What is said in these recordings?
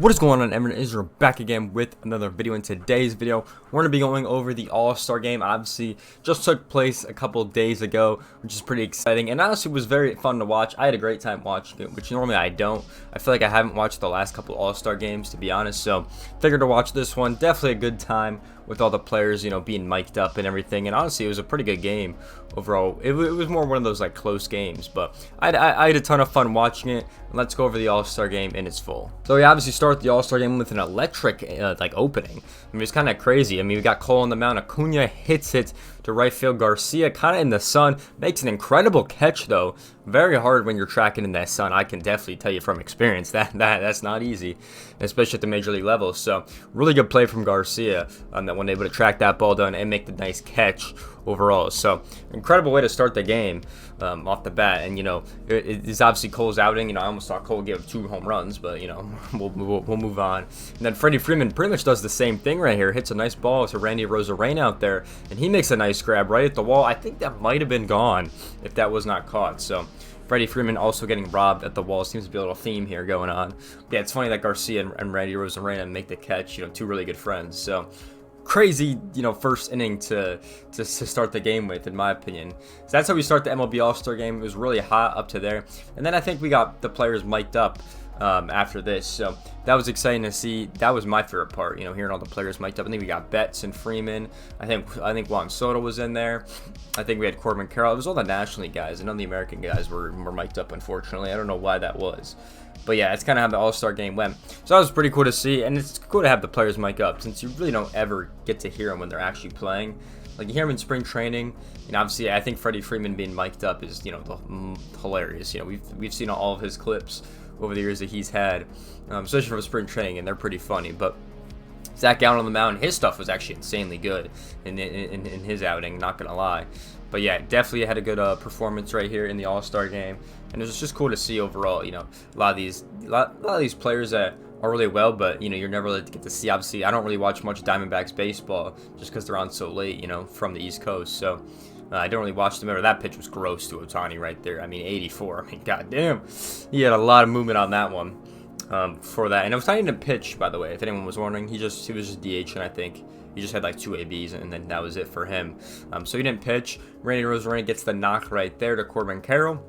What is going on, everyone? Israel back again with another video. In today's video, we're going to be going over the All-Star game. Obviously, just took place a couple days ago, which is pretty exciting. And honestly, it was very fun to watch. I had a great time watching it, which normally I don't. I feel like I haven't watched the last couple All-Star games, to be honest. So, figured to watch this one. Definitely a good time with all the players, being mic'd up and everything. And honestly, it was a pretty good game overall. It was more one of those like close games, but I had a ton of fun watching it. Let's go over the All-Star game in its full. So we obviously start the All-Star game with an electric like opening. I mean, it's kind of crazy. I mean, we got Cole on the mound. Acuna hits it to right field. Garcia kind of in the sun, makes an incredible catch though. Very hard when you're tracking in that sun. I can definitely tell you from experience that's not easy, especially at the major league level. So really good play from Garcia that one able to track that ball down and make the nice catch overall. So incredible way to start the game off the bat. And it is obviously Cole's outing. I almost thought Cole gave 2 home runs, but we'll move on. And then Freddie Freeman pretty much does the same thing right here. Hits a nice ball to Randy Arozarena out there, and he makes a nice grab right at the wall. I think that might have been gone if that was not caught. So Freddie Freeman also getting robbed at the wall. Seems to be a little theme here going on. Yeah, it's funny that Garcia and Randy Arozarena make the catch. Two really good friends. So crazy, first inning to start the game with, in my opinion. So that's how we start the MLB All-Star game. It was really hot up to there, and then I think we got the players mic'd up after this, so that was exciting to see. That was my favorite part, hearing all the players mic'd up. I think we got Betts and Freeman. I think Juan Soto was in there. I think we had Corbin Carroll. It was all the National League guys, and none of the American guys were mic'd up, unfortunately. I don't know why that was. But yeah, it's kind of how the All-Star game went. So that was pretty cool to see, and it's cool to have the players mic up, since you really don't ever get to hear them when they're actually playing. Like, you hear them in spring training, and obviously I think Freddie Freeman being mic'd up is, hilarious. We've seen all of his clips over the years that he's had, especially from spring training, and they're pretty funny. But Zach Gallen on the mound, his stuff was actually insanely good in his outing, not gonna lie. But yeah, definitely had a good performance right here in the All-Star game, and it was just cool to see overall. A lot of these players that are really well, but you're never really get to see. Obviously, I don't really watch much Diamondbacks baseball just because they're on so late, from the East Coast. So I don't really watch them ever. That pitch was gross to Ohtani right there. I mean, 84. I mean, goddamn, he had a lot of movement on that one for that. And Ohtani didn't pitch, by the way, if anyone was wondering. He was just DH, and I think he just had like 2 ABs, and then that was it for him. So he didn't pitch. Randy Arozarena gets the knock right there to Corbin Carroll.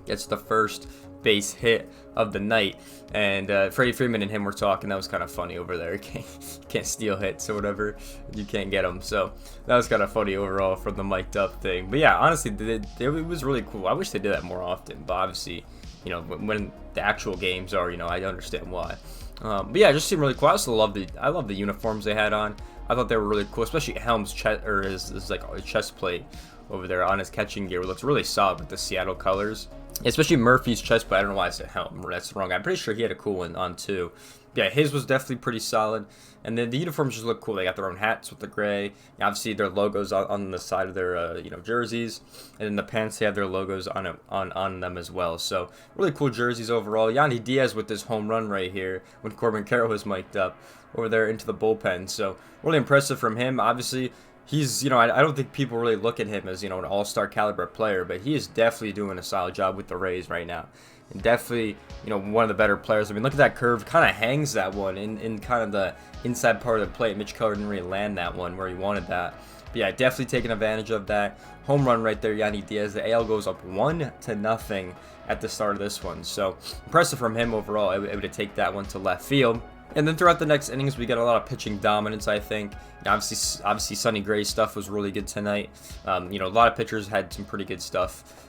Gets the first base hit of the night. And Freddie Freeman and him were talking. That was kind of funny over there. You can't steal hits or whatever. You can't get them. So that was kind of funny overall from the mic'd up thing. But yeah, honestly, it was really cool. I wish they did that more often. But obviously, when the actual games are, I understand why. But yeah, it just seemed really cool. I also love the uniforms they had on. I thought they were really cool, especially Helm's chest, or his like chest plate over there on his catching gear. It looks really solid with the Seattle colors. Especially Murphy's chest plate. I don't know why I said Helm. That's wrong. I'm pretty sure he had a cool one on too. Yeah, his was definitely pretty solid. And then the uniforms just look cool. They got their own hats with the gray. Obviously, their logos on the side of their jerseys, and then the pants, they have their logos on them as well. So really cool jerseys overall. Yandy Diaz with this home run right here when Corbin Carroll was mic'd up over there into the bullpen. So really impressive from him. Obviously, he's, I don't think people really look at him as, an all-star caliber player, but he is definitely doing a solid job with the Rays right now. And definitely, one of the better players. I mean, look at that curve. Kind of hangs that one in kind of the inside part of the plate. Mitch Keller didn't really land that one where he wanted that. But yeah, definitely taking advantage of that. Home run right there, Yandy Diaz. The AL goes up 1-0 at the start of this one. So impressive from him overall, able to take that one to left field. And then throughout the next innings, we got a lot of pitching dominance, I think. Obviously, Sonny Gray's stuff was really good tonight. A lot of pitchers had some pretty good stuff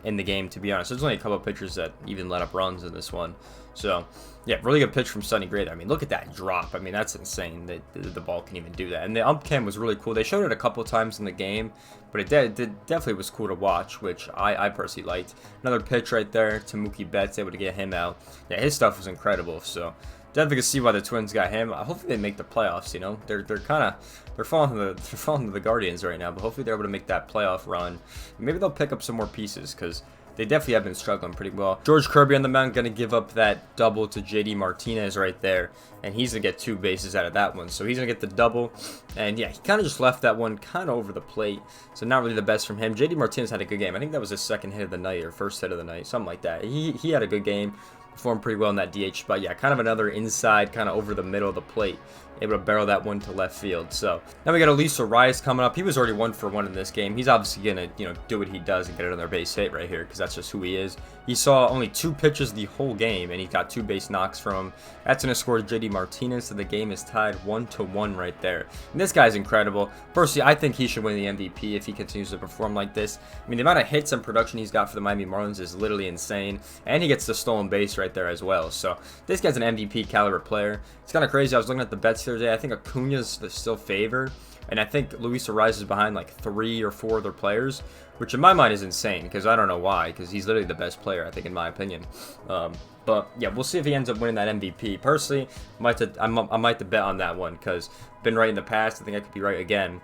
in the game, to be honest. There's only a couple of pitchers that even let up runs in this one. So, yeah, really good pitch from Sonny Gray. I mean, look at that drop. I mean, that's insane that the ball can even do that. And the ump cam was really cool. They showed it a couple of times in the game, but it definitely was cool to watch, which I personally liked. Another pitch right there to Mookie Betts, able to get him out. Yeah, his stuff was incredible, so definitely can see why the Twins got him. Hopefully they make the playoffs. They're falling to the Guardians right now, but hopefully they're able to make that playoff run. Maybe they'll pick up some more pieces, because they definitely have been struggling pretty well. George Kirby on the mound, going to give up that double to JD Martinez right there, and he's going to get 2 bases out of that one. So he's going to get the double, and yeah, he kind of just left that one kind of over the plate, so not really the best from him. JD Martinez had a good game. I think that was his second hit of the night or first hit of the night, something like that. He had a good game. performed pretty well in that DH spot. Yeah, kind of another inside, kind of over the middle of the plate. Able to barrel that one to left field. So now we got Elisa Rice coming up. He was already 1-for-1 in this game. He's obviously gonna, do what he does and get another base hit right here because that's just who he is. He saw only 2 pitches the whole game and he got 2 base knocks from him. That's gonna score JD Martinez, so the game is tied 1-1 right there. And this guy's incredible. Personally, I think he should win the MVP if he continues to perform like this. I mean, the amount of hits and production he's got for the Miami Marlins is literally insane, and he gets the stolen base right there as well. So this guy's an MVP caliber player. It's kind of crazy. I was looking at the bets the other day. I think Acuna's still favored, and I think Luis Ariz is behind like 3 or 4 other players, which in my mind is insane because I don't know why, because he's literally the best player, I think, in my opinion. But yeah, we'll see if he ends up winning that MVP. Personally, I might bet on that one because been right in the past. I think I could be right again.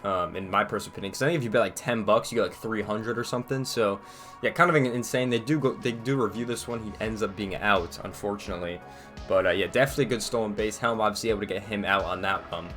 In my personal opinion, because I think if you bet like $10, you get like 300 or something. So yeah, kind of insane. They do review this one. He ends up being out, unfortunately. But yeah, definitely a good stolen base. Helm obviously able to get him out on that one.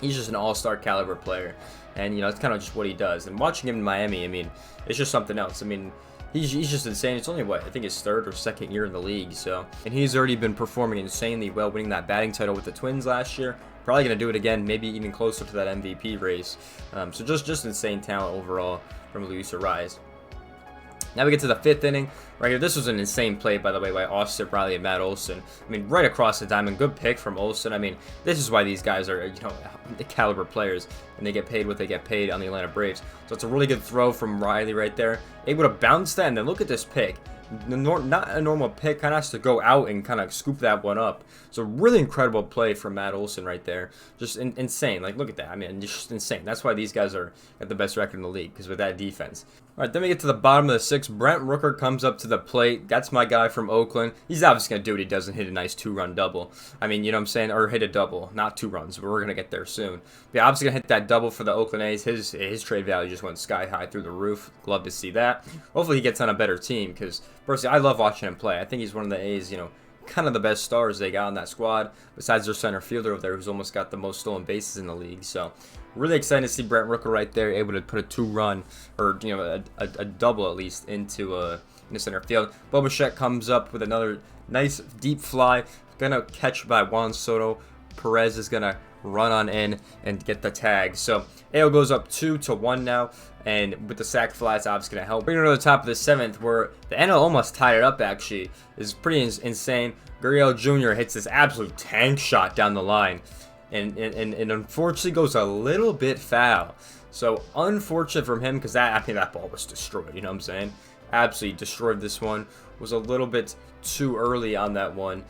He's just an all-star caliber player, and it's kind of just what he does. And watching him in Miami, I mean, it's just something else. I mean, he's just insane. It's only I think his 3rd or 2nd year in the league. So, and he's already been performing insanely well, winning that batting title with the Twins last year. Probably going to do it again, maybe even closer to that MVP race. So just insane talent overall from Luis Ariz. Now we get to the 5th inning. Right here, this was an insane play, by the way, by Austin Riley and Matt Olson. I mean, right across the diamond. Good pick from Olson. I mean, this is why these guys are, the caliber players, and they get paid what they get paid on the Atlanta Braves. So it's a really good throw from Riley right there. Able to bounce that, and then look at this pick. Not a normal pick, kind of has to go out and kind of scoop that one up. So really incredible play from Matt Olson right there. Just insane. Like, look at that. I mean, just insane. That's why these guys are at the best record in the league, because with that defense. All right, then we get to the bottom of the 6th. Brent Rooker comes up to the plate. That's my guy from Oakland. He's obviously going to do what he does and hit a nice 2-run double. I mean, you know what I'm saying? Or hit a double. Not 2 runs, but we're going to get there soon. But yeah, obviously going to hit that double for the Oakland A's. His trade value just went sky high through the roof. Love to see that. Hopefully he gets on a better team, because personally, I love watching him play. I think he's one of the A's, kind of the best stars they got on that squad, besides their center fielder over there, who's almost got the most stolen bases in the league. So really excited to see Brent Rooker right there, able to put a 2-run, or a double at least, into center field. Bo Bichette comes up with another nice deep fly, gonna catch by Juan Soto. Perez is gonna run on in and get the tag. So AL goes up 2-1 now, and with the sac fly, it's obviously gonna help. Bringing it to the top of the 7th, where the NL almost tied it up. Actually, is pretty insane. Guerrero Jr. hits this absolute tank shot down the line, and unfortunately goes a little bit foul. So unfortunate from him, because that ball was destroyed. You know what I'm saying? Absolutely destroyed this one. Was a little bit too early on that one,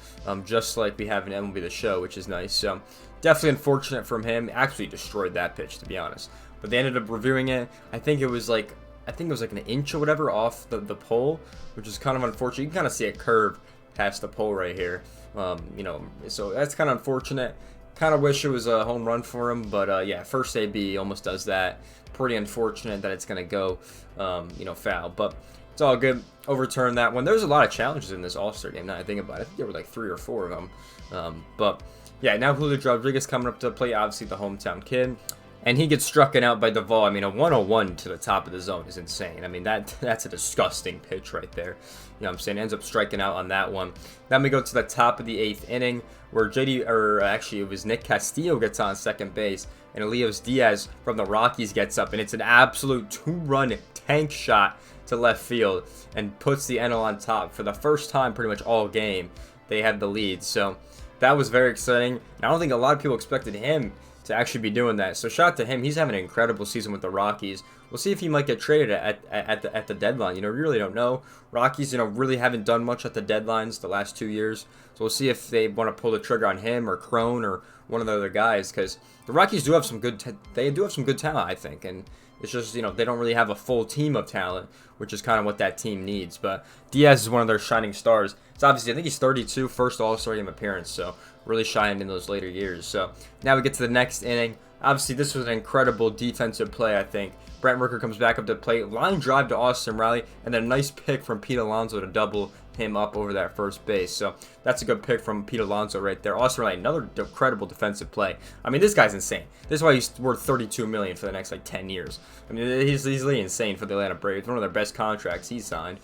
just like we have in MLB The Show, which is nice. So definitely unfortunate from him. Actually destroyed that pitch, to be honest. But they ended up reviewing it. I think it was like an inch or whatever off the pole, which is kind of unfortunate. You can kind of see it curve past the pole right here. So that's kind of unfortunate. Kind of wish it was a home run for him, but yeah, first AB almost does that. Pretty unfortunate that it's gonna go, foul, but it's all good. Overturn that one. There's a lot of challenges in this All-Star game. Now I think about it, I think there were like 3 or 4 of them. But yeah, now Julio Rodriguez coming up to play, obviously the hometown kid. And he gets struck out by Duvall. I mean, a 101 to the top of the zone is insane. I mean, that's a disgusting pitch right there. You know what I'm saying? Ends up striking out on that one. Then we go to the top of the 8th inning, where it was Nick Castillo gets on second base, and Elias Diaz from the Rockies gets up, and it's an absolute 2-run tank shot to left field, and puts the NL on top for the first time pretty much all game. They had the lead, so that was very exciting. And I don't think a lot of people expected him to actually be doing that. So shout out to him. He's having an incredible season with the Rockies. We'll see if he might get traded at the deadline. We really don't know. Rockies, really haven't done much at the deadlines the last 2 years. So we'll see if they want to pull the trigger on him or Crone or one of the other guys, because the Rockies do have some good. They do have some good talent, I think, and it's just they don't really have a full team of talent, which is kind of what that team needs. But Diaz is one of their shining stars. It's obviously, I think he's 32, first All-Star game appearance, so really shined in those later years. So now we get to the next inning. Obviously, this was an incredible defensive play, I think. Brent Rooker comes back up to the plate, line drive to Austin Riley, and then a nice pick from Pete Alonso to double him up over that first base. So that's a good pick from Pete Alonso right there. Austin Riley, another incredible defensive play. I mean, this guy's insane. This is why he's worth $32 million for the next 10 years. I mean, he's easily insane for the Atlanta Braves. One of their best contracts he signed.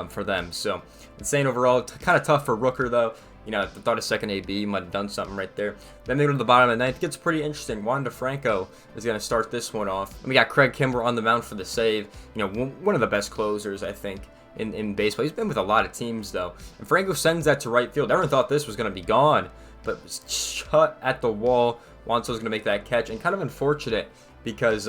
for them. So insane overall. Kind of tough for Rooker though. You know, I thought a second AB might have done something right there. Then they go to the bottom of the ninth. It gets pretty interesting. Juan DeFranco is going to start this one off. And we got Craig Kimbrell on the mound for the save. You know, one of the best closers, I think, in baseball. He's been with a lot of teams, though. And Franco sends that to right field. Everyone thought this was going to be gone, but it was shut at the wall. Juan Soto's going to make that catch. And kind of unfortunate because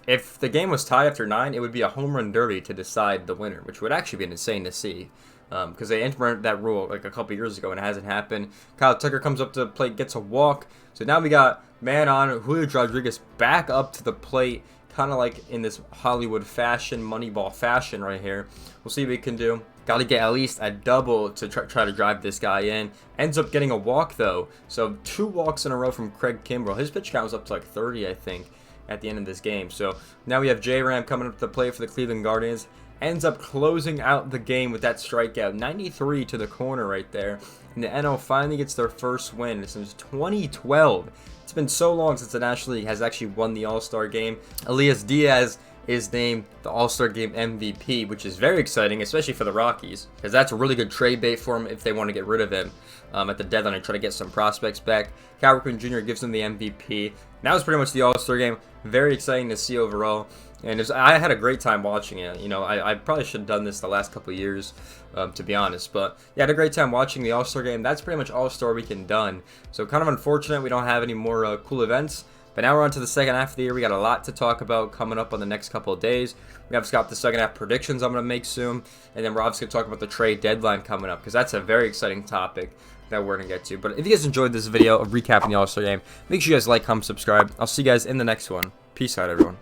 if the game was tied after 9, it would be a home run derby to decide the winner, which would actually be insane to see. Because they implemented that rule like a couple years ago and it hasn't happened. Kyle Tucker comes up to the plate, gets a walk. So now we got man on Julio Rodriguez back up to the plate, kind of like in this Hollywood fashion, Moneyball fashion right here. We'll see what we can do. Got to get at least a double to try to drive this guy in. Ends up getting a walk though. So 2 walks in a row from Craig Kimbrell. His pitch count was up to like 30, I think, at the end of this game. So now we have J-Ram coming up to the plate for the Cleveland Guardians. Ends up closing out the game with that strikeout. 93 to the corner right there. And the NL finally gets their first win since 2012. It's been so long since the National League has actually won the All-Star game. Elias Diaz is named the All-Star Game MVP, which is very exciting, especially for the Rockies, because that's a really good trade bait for him if they want to get rid of him at the deadline and try to get some prospects back. Cal Ripken Jr. gives him the MVP. That was pretty much the All-Star Game. Very exciting to see overall. And I had a great time watching it. You know, I probably should have done this the last couple of years, to be honest. But yeah, I had a great time watching the All-Star Game. That's pretty much All-Star Weekend done. So kind of unfortunate we don't have any more cool events. But now we're on to the second half of the year. We got a lot to talk about coming up on the next couple of days. We have got the second half predictions I'm going to make soon. And then we're obviously going to talk about the trade deadline coming up, because that's a very exciting topic that we're going to get to. But if you guys enjoyed this video of recapping the All-Star Game, make sure you guys like, comment, subscribe. I'll see you guys in the next one. Peace out, everyone.